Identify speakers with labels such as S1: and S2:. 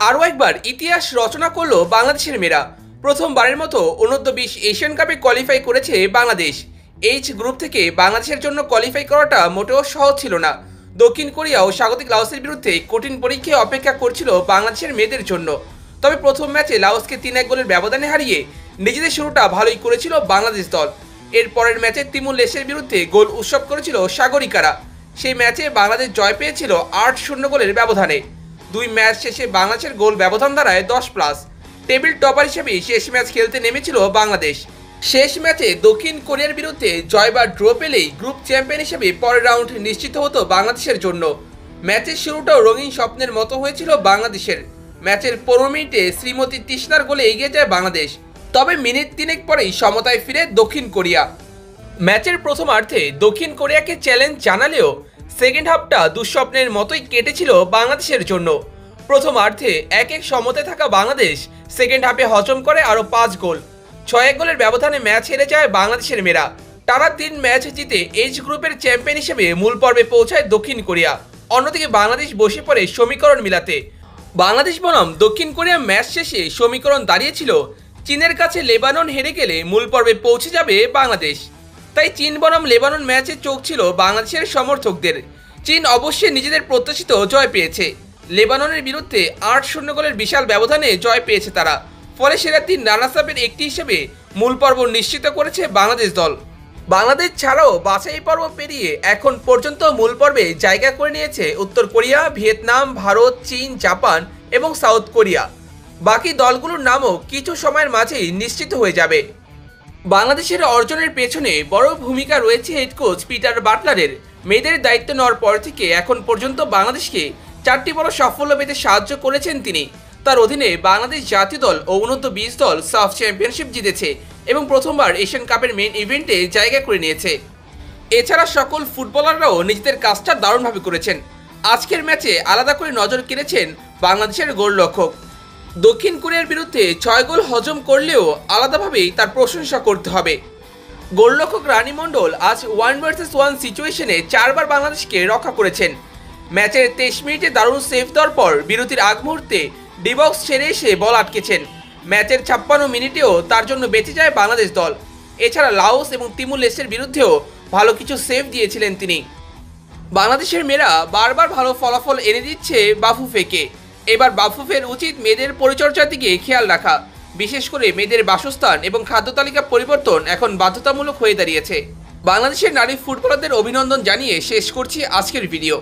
S1: আরও একবার ইতিহাস রচনা করলো বাংলাদেশের মেয়েরা। প্রথমবারের মতো অনূর্ধ্ব-20 এশিয়ান কাপে কোয়ালিফাই করেছে বাংলাদেশ। এইচ গ্রুপ থেকে বাংলাদেশের জন্য কোয়ালিফাই করাটা মোটেও সহজ ছিল না। দক্ষিণ কোরিয়া ও স্বাগতিক লাওসের বিরুদ্ধে কঠিন পরীক্ষায় অপেক্ষা করছিল বাংলাদেশের মেয়েদের জন্য। তবে প্রথম ম্যাচে লাওসকে 3-1 গোলের ব্যবধানে হারিয়ে নিজেদের শুরুটা ভালোই করেছিল বাংলাদেশ দল। এর পরের ম্যাচে তিমুর লেসের বিরুদ্ধে গোল উৎসব করেছিল সাগরিকারা। সেই ম্যাচে বাংলাদেশ জয় পেয়েছিল 8-0 গোলের ব্যবধানে। দুই ম্যাচ শেষে বাংলাদেশের গোল ব্যবধান দাঁড়ায় 10+। টেবিল টপার হিসেবে শেষ ম্যাচ খেলতে নেমেছিল বাংলাদেশ। শেষ ম্যাচে দক্ষিণ কোরিয়ার বিরুদ্ধে জয় বা ড্র পেলেই গ্রুপ চ্যাম্পিয়ন হিসেবে পরের রাউন্ড নিশ্চিত হতো বাংলাদেশের জন্য। ম্যাচের শুরুটাও রঙিন স্বপ্নের মতো হয়েছিল বাংলাদেশের। ম্যাচের 15 মিনিটে শ্রীমতী তৃষ্ণার গোলে এগিয়ে যায় বাংলাদেশ। তবে মিনিট 3 পরেই সমতায় ফিরে দক্ষিণ কোরিয়া। ম্যাচের প্রথমার্ধে দক্ষিণ কোরিয়াকে চ্যালেঞ্জ জানালেও সেকেন্ড হাফটা দুঃস্বপ্নের মতোই কেটেছিল বাংলাদেশের জন্য। প্রথমার্ধে 1-1 সমতায় থাকা বাংলাদেশ সেকেন্ড হাফে হজম করে আরও 5 গোল। 6-1 গোলের ব্যবধানে ম্যাচ হেরে যায় বাংলাদেশের মেয়েরা। টানা 3 ম্যাচ জিতে এইচ গ্রুপের চ্যাম্পিয়ন হিসেবে মূল পর্বে পৌঁছায় দক্ষিণ কোরিয়া। অন্যদিকে বাংলাদেশ বসে পড়ে সমীকরণ মিলাতে। বাংলাদেশ বনাম দক্ষিণ কোরিয়া ম্যাচ শেষে সমীকরণ দাঁড়িয়েছিল চীনের কাছে লেবানন হেরে গেলে মূল পর্বে পৌঁছে যাবে বাংলাদেশ। তাই চীন বনাম লেবানন ম্যাচে চোখ ছিল বাংলাদেশের সমর্থকদের। চীন অবশ্যই নিজেদের প্রত্যাশিত জয় পেয়েছে। লেবাননের বিরুদ্ধে 8-0 গোলের বিশাল ব্যবধানে জয় পেয়েছে তারা। ফলে সেরা 3 রানার্স আপের একটি হিসেবে মূল পর্ব নিশ্চিত করেছে বাংলাদেশ দল। বাংলাদেশ ছাড়াও বাছাই পর্ব পেরিয়ে এখন পর্যন্ত মূল পর্বে জায়গা করে নিয়েছে উত্তর কোরিয়া, ভিয়েতনাম, ভারত, চীন, জাপান এবং সাউথ কোরিয়া। বাকি দলগুলোর নামও কিছু সময়ের মাঝেই নিশ্চিত হয়ে যাবে। বাংলাদেশের অর্জনের পেছনে বড় ভূমিকা রয়েছে হেড কোচ পিটার বাটলারের। মেয়েদের দায়িত্ব নেওয়ার পর থেকে এখন পর্যন্ত বাংলাদেশকে 4টি বড় সাফল্য পেতে সাহায্য করেছেন তিনি। তার অধীনে বাংলাদেশ জাতীয় দল ও অনূর্ধ্ব-20 দল সাফ চ্যাম্পিয়নশিপ জিতেছে এবং প্রথমবার এশিয়ান কাপের মেইন ইভেন্টে জায়গা করে নিয়েছে। এছাড়া সকল ফুটবলাররাও নিজেদের কাজটা দারুণভাবে করেছেন। আজকের ম্যাচে আলাদা করে নজর কেড়েছেন বাংলাদেশের গোলরক্ষক। দক্ষিণ কোরিয়ার বিরুদ্ধে 6 গোল হজম করলেও আলাদাভাবেই তার প্রশংসা করতে হবে। গোলরক্ষক রানী মণ্ডল আজ 1 ভার্সেস 1 সিচুয়েশনে 4 বার বাংলাদেশকে রক্ষা করেছেন। ম্যাচের 23 মিনিটে দারুণ সেভ দেওয়ার পর বিরতির আগ মুহূর্তে ডিবক্স ছেড়ে এসে বল আটকেছেন। ম্যাচের 56 মিনিটেও তার জন্য বেঁচে যায় বাংলাদেশ দল। এছাড়া লাওস এবং তিমুর লেসের বিরুদ্ধেও ভালো কিছু সেভ দিয়েছিলেন তিনি। বাংলাদেশের মেয়েরা বারবার ভালো ফলাফল এনে দিচ্ছে বাফুফেকে। এবার বাফুফের উচিত মেয়েদের পরিচর্যার দিকে খেয়াল রাখা। বিশেষ করে মেয়েদের বাসস্থান এবং খাদ্য তালিকা পরিবর্তন এখন বাধ্যতামূলক হয়ে দাঁড়িয়েছে। বাংলাদেশের নারী ফুটবলারদের অভিনন্দন জানিয়ে শেষ করছি আজকের ভিডিও।